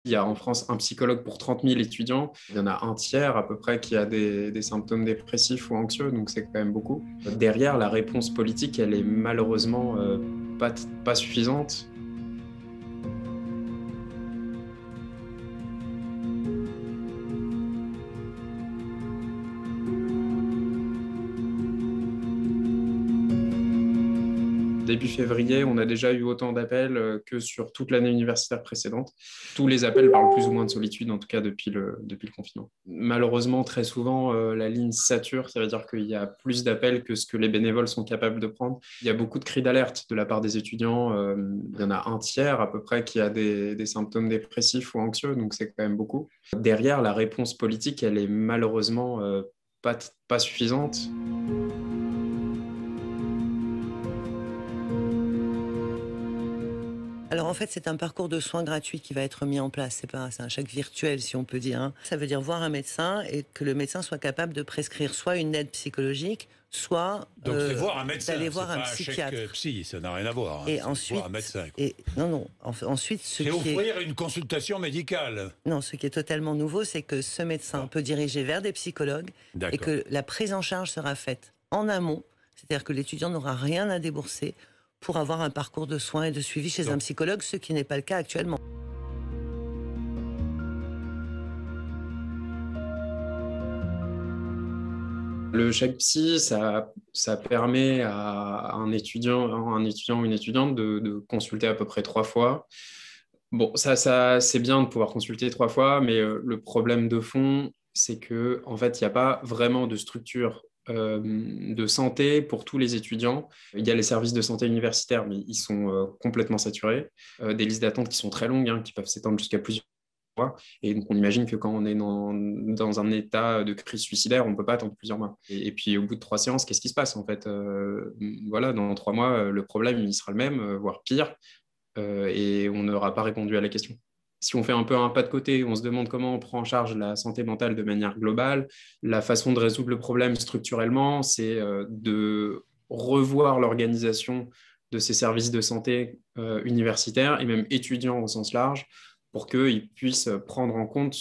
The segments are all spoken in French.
Il y a en France un psychologue pour 30 000 étudiants. Il y en a un tiers à peu près qui a des symptômes dépressifs ou anxieux, donc c'est quand même beaucoup. Derrière, la réponse politique, elle est malheureusement pas suffisante. Début février, on a déjà eu autant d'appels que sur toute l'année universitaire précédente. Tous les appels parlent plus ou moins de solitude, en tout cas depuis le confinement. Malheureusement, très souvent, la ligne sature, ça veut dire qu'il y a plus d'appels que ce que les bénévoles sont capables de prendre. Il y a beaucoup de cris d'alerte de la part des étudiants. Il y en a un tiers à peu près qui a des symptômes dépressifs ou anxieux, donc c'est quand même beaucoup. Derrière, la réponse politique, elle est malheureusement pas suffisante. Alors en fait, c'est un parcours de soins gratuit qui va être mis en place. C'est un chèque virtuel, si on peut dire, hein. Ça veut dire voir un médecin et que le médecin soit capable de prescrire soit une aide psychologique, soit Donc c'est voir un médecin, d'aller c'est voir un pas un chèque psychiatre. psy, ça n'a rien à voir, hein. Et C'est voir un ensuite, médecin, quoi. ensuite, C'est offrir une consultation médicale. non, ce qui est totalement nouveau, c'est que ce médecin peut diriger vers des psychologues et D'accord. que la prise en charge sera faite en amont, c'est-à-dire que l'étudiant n'aura rien à débourser pour avoir un parcours de soins et de suivi chez un psychologue, ce qui n'est pas le cas actuellement. Le chèque psy, ça permet à un étudiant ou une étudiante de consulter à peu près 3 fois. Bon, c'est bien de pouvoir consulter 3 fois, mais le problème de fond, c'est que en fait, il n'y a pas vraiment de structure de santé pour tous les étudiants. Il y a les services de santé universitaires, mais ils sont complètement saturés. Des listes d'attente qui sont très longues, hein, qui peuvent s'étendre jusqu'à plusieurs mois. Et donc, on imagine que quand on est dans un état de crise suicidaire, on ne peut pas attendre plusieurs mois. Et puis, au bout de 3 séances, qu'est-ce qui se passe en fait? Voilà, dans 3 mois, le problème, il sera le même, voire pire, et on n'aura pas répondu à la question. Si on fait un peu un pas de côté, on se demande comment on prend en charge la santé mentale de manière globale, la façon de résoudre le problème structurellement, c'est de revoir l'organisation de ces services de santé universitaires et même étudiants au sens large pour qu'ils puissent prendre en compte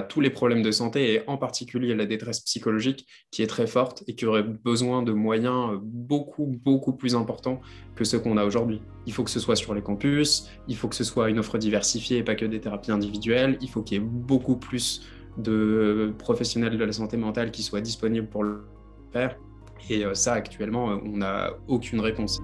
tous les problèmes de santé et en particulier la détresse psychologique qui est très forte et qui aurait besoin de moyens beaucoup, beaucoup plus importants que ceux qu'on a aujourd'hui. Il faut que ce soit sur les campus, il faut que ce soit une offre diversifiée et pas que des thérapies individuelles, il faut qu'il y ait beaucoup plus de professionnels de la santé mentale qui soient disponibles pour le faire. Et ça, actuellement, on n'a aucune réponse.